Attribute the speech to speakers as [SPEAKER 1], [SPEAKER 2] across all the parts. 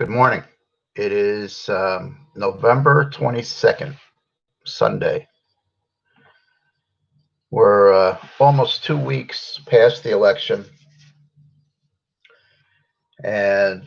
[SPEAKER 1] Good morning. It is November 22nd, Sunday. We're almost 2 weeks past the election, and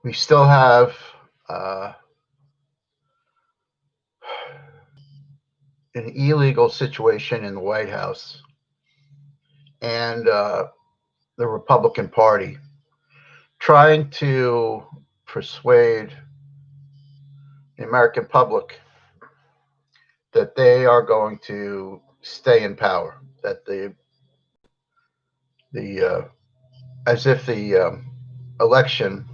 [SPEAKER 1] we still have uh, an illegal situation in the White House and the Republican Party trying to persuade the American public that they are going to stay in power, that the as if the election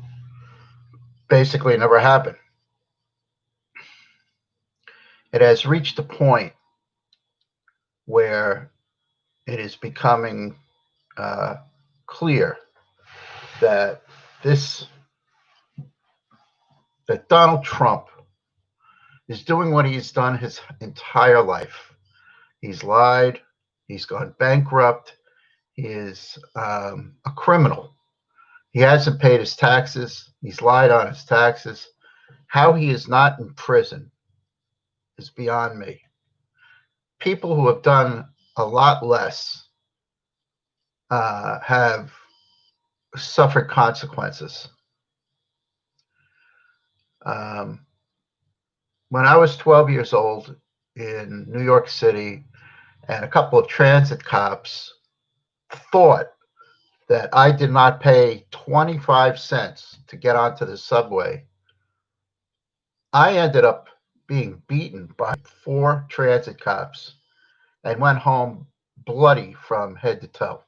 [SPEAKER 1] basically never happened. It has reached a point where it is becoming uh, clear that this that Donald Trump is doing what he's done his entire life. He's lied. He's gone bankrupt. He is a criminal. He hasn't paid his taxes. He's lied on his taxes. How he is not in prison is beyond me. People who have done a lot less have suffered consequences. Um, when I was 12 years old in New York City, and a couple of transit cops thought that I did not pay 25 cents to get onto the subway, I ended up being beaten by 4 transit cops and went home bloody from head to toe.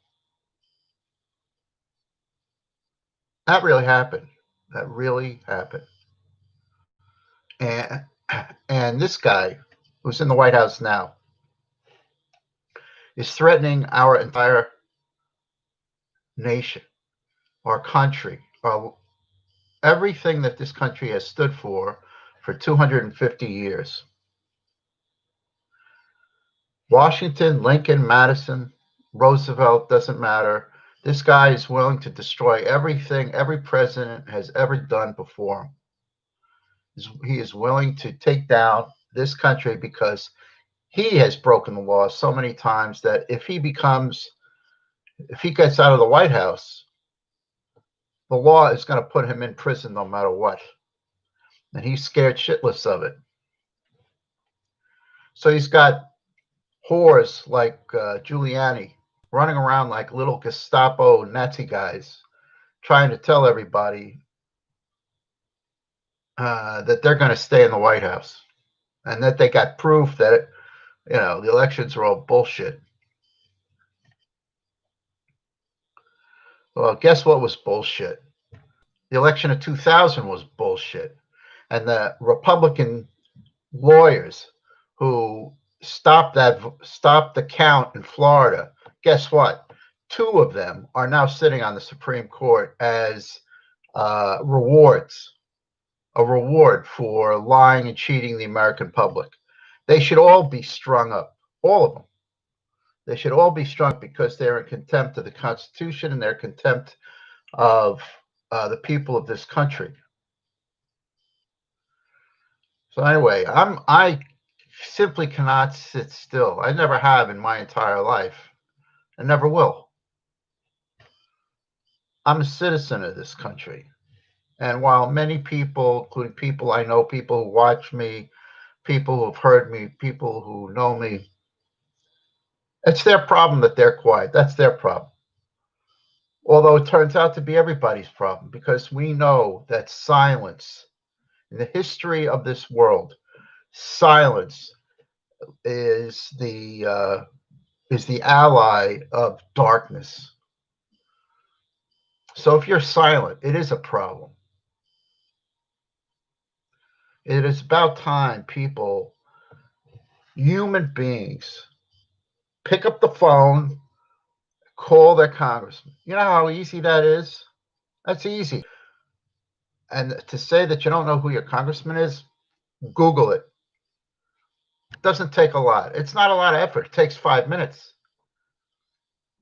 [SPEAKER 1] That really happened. That really happened. And and this guy who's in the White House now is threatening our entire nation, our country, everything that this country has stood for 250 years. Washington, Lincoln, Madison, Roosevelt, doesn't matter. This guy is willing to destroy everything every president has ever done before him. He is willing to take down this country because he has broken the law so many times that if he gets out of the White House, the law is going to put him in prison no matter what. And he's scared shitless of it. So he's got whores like Giuliani running around like little Gestapo Nazi guys trying to tell everybody that they're going to stay in the White House and that they got proof that, the elections are all bullshit. Well, guess what was bullshit? The election of 2000 was bullshit. And the Republican lawyers who stopped the count in Florida, guess what? 2 of them are now sitting on the Supreme Court as rewards, a reward for lying and cheating the American public. They should all be strung up, all of them. They should all be strung up because they're in contempt of the Constitution and they're contempt of the people of this country. So anyway, I simply cannot sit still. I never have in my entire life. I never will. I'm a citizen of this country. And while many people, including people I know, people who watch me, people who have heard me, people who know me, it's their problem that they're quiet. That's their problem. Although it turns out to be everybody's problem because we know that silence, in the history of this world, silence is the ally of darkness. So if you're silent, it is a problem. It is about time people, human beings, pick up the phone, call their congressman. You know how easy that is? That's easy. And to say that you don't know who your congressman is, Google it. It doesn't take a lot. It's not a lot of effort. It takes 5 minutes.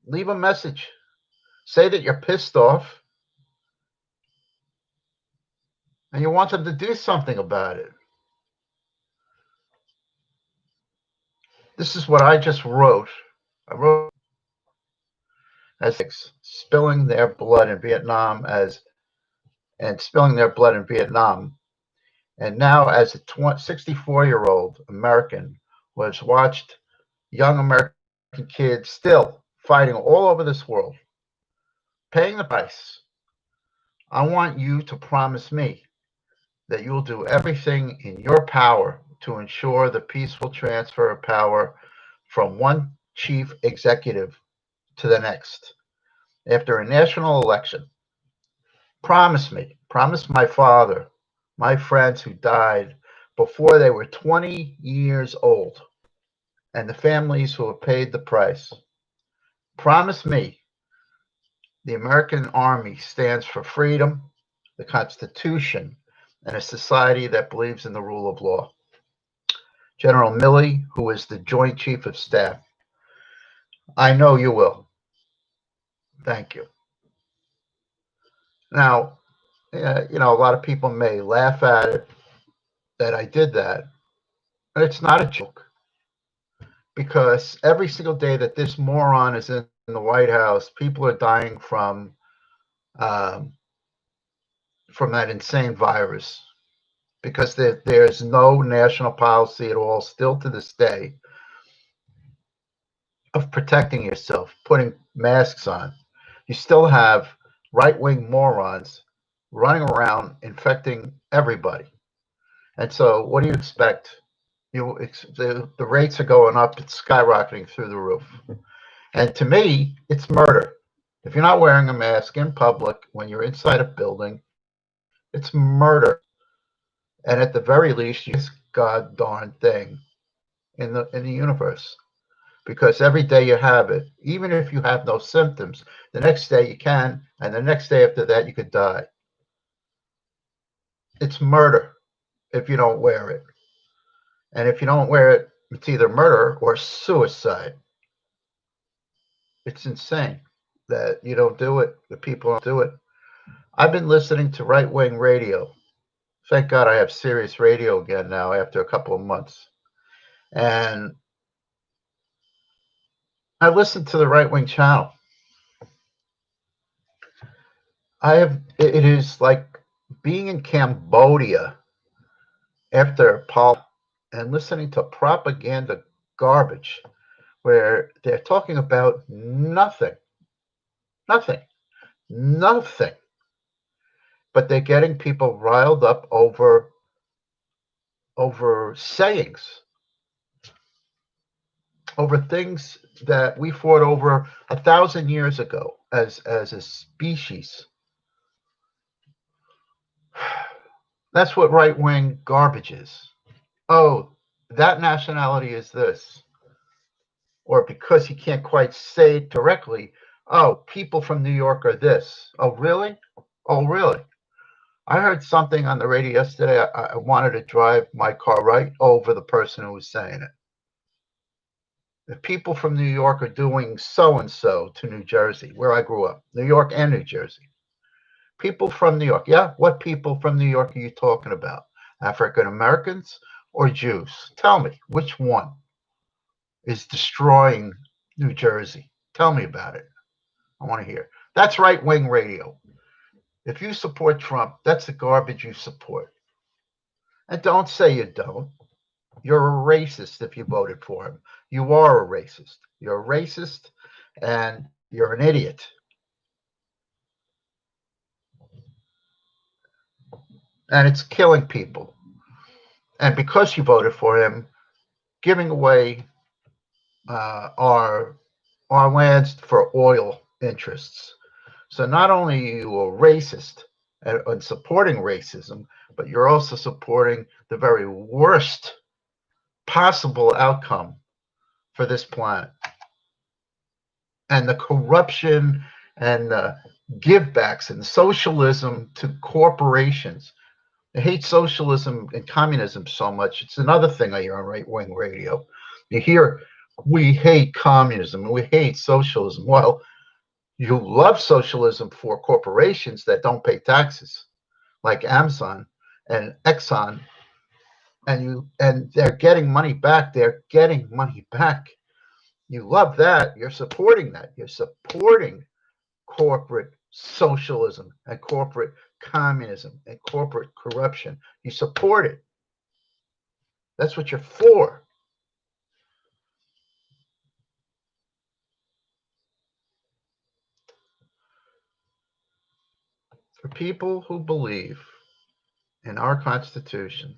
[SPEAKER 1] Leave a message. Say that you're pissed off and you want them to do something about it. This is what I just wrote. I wrote as spilling their blood in Vietnam and spilling their blood in Vietnam. And now, as a 64-year-old American who has watched young American kids still fighting all over this world, paying the price, I want you to promise me that you will do everything in your power to ensure the peaceful transfer of power from one chief executive to the next after a national election. Promise me, promise my father, my friends who died before they were 20 years old, and the families who have paid the price. Promise me the American Army stands for freedom, the Constitution, and a society that believes in the rule of law. General Milley, who is the Joint Chief of Staff, I know you will. Thank you. Now, a lot of people may laugh at it that I did that, but it's not a joke because every single day that this moron is in the White House, people are dying um, from that insane virus because there's no national policy at all, still to this day, of protecting yourself, putting masks on. You still have right-wing morons running around infecting everybody. And so what do you expect? The rates are going up. It's skyrocketing through the roof. And to me, it's murder. If you're not wearing a mask in public when you're inside a building, it's murder. And at the very least, you this god darn thing in the universe. Because every day you have it, even if you have no symptoms, the next day you can, and the next day after that you could die. It's murder if you don't wear it. And if you don't wear it, it's either murder or suicide. It's insane that you don't do it, the people don't do it. I've been listening to right-wing radio. Thank God I have Sirius Radio again now after a couple of months. And I listened to the right-wing channel. It is like being in Cambodia after Paul and listening to propaganda garbage where they're talking about nothing, nothing, nothing, but they're getting people riled up over sayings, over things that we fought over 1,000 years ago as a species. That's what right-wing garbage is. Oh, that nationality is this. Or because he can't quite say it directly, oh, people from New York are this. Oh, really? Oh, really? I heard something on the radio yesterday. I wanted to drive my car right over the person who was saying it. The people from New York are doing so-and-so to New Jersey, where I grew up, New York and New Jersey. People from New York. Yeah, what people from New York are you talking about? African Americans or Jews? Tell me, which one is destroying New Jersey? Tell me about it. I want to hear. That's right-wing radio. If you support Trump, that's the garbage you support. And don't say you don't. You're a racist if you voted for him. You are a racist. You're a racist and you're an idiot. And it's killing people. And because you voted for him, giving away our lands for oil interests. So not only are you a racist and supporting racism, but you're also supporting the very worst possible outcome for this planet. And the corruption and the givebacks and socialism to corporations. I hate socialism and communism so much. It's another thing I hear on right-wing radio. You hear, we hate communism and we hate socialism. Well, you love socialism for corporations that don't pay taxes, like Amazon. and Exxon, and they're getting money back. They're getting money back. You love that. You're supporting that. You're supporting corporate socialism and corporate communism and corporate corruption. You support it. That's what you're for. For people who believe in our Constitution,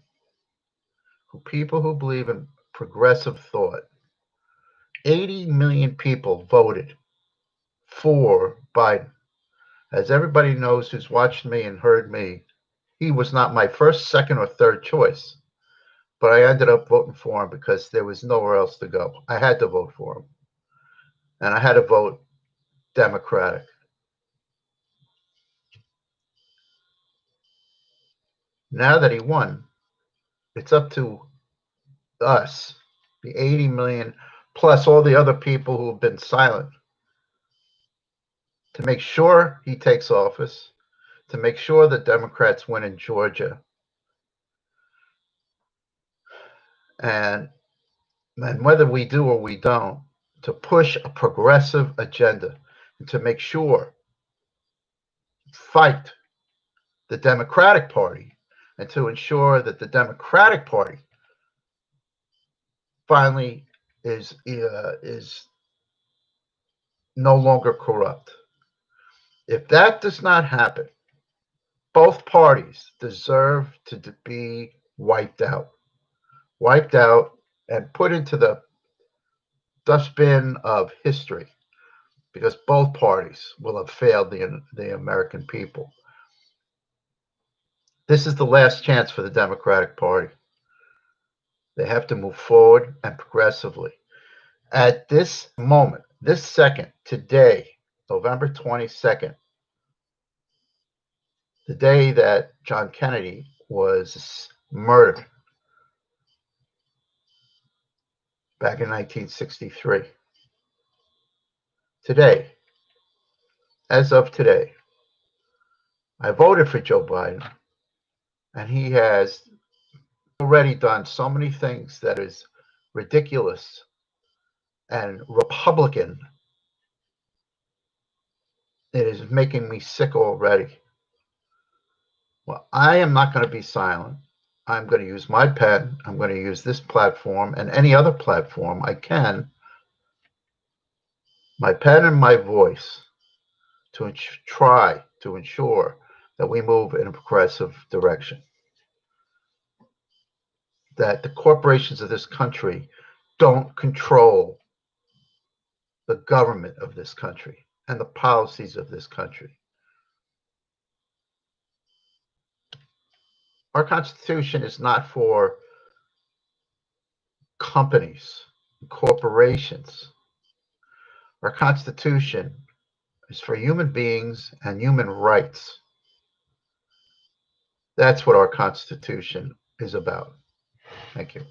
[SPEAKER 1] people who believe in progressive thought, 80 million people voted for Biden. As everybody knows who's watched me and heard me, he was not my first, second, or third choice. But I ended up voting for him because there was nowhere else to go. I had to vote for him. And I had to vote Democratic. Now that he won, it's up to us, the 80 million, plus all the other people who have been silent, to make sure he takes office, to make sure the Democrats win in Georgia. And whether we do or we don't, to push a progressive agenda and to make sure, fight the Democratic Party, and to ensure that the Democratic Party finally is no longer corrupt. If that does not happen, both parties deserve to be wiped out and put into the dustbin of history, because both parties will have failed the American people. This is the last chance for the Democratic Party. They have to move forward and progressively. At this moment, this second, today, November 22nd, the day that John Kennedy was murdered back in 1963. Today, as of today, I voted for Joe Biden, and he has already done so many things that is ridiculous and Republican. It is making me sick already. Well, I am not going to be silent. I'm going to use my pen. I'm going to use this platform and any other platform I can, my pen and my voice, to try to ensure that we move in a progressive direction. That the corporations of this country don't control the government of this country and the policies of this country. Our Constitution is not for companies, corporations. Our Constitution is for human beings and human rights. That's what our Constitution is about. Thank you.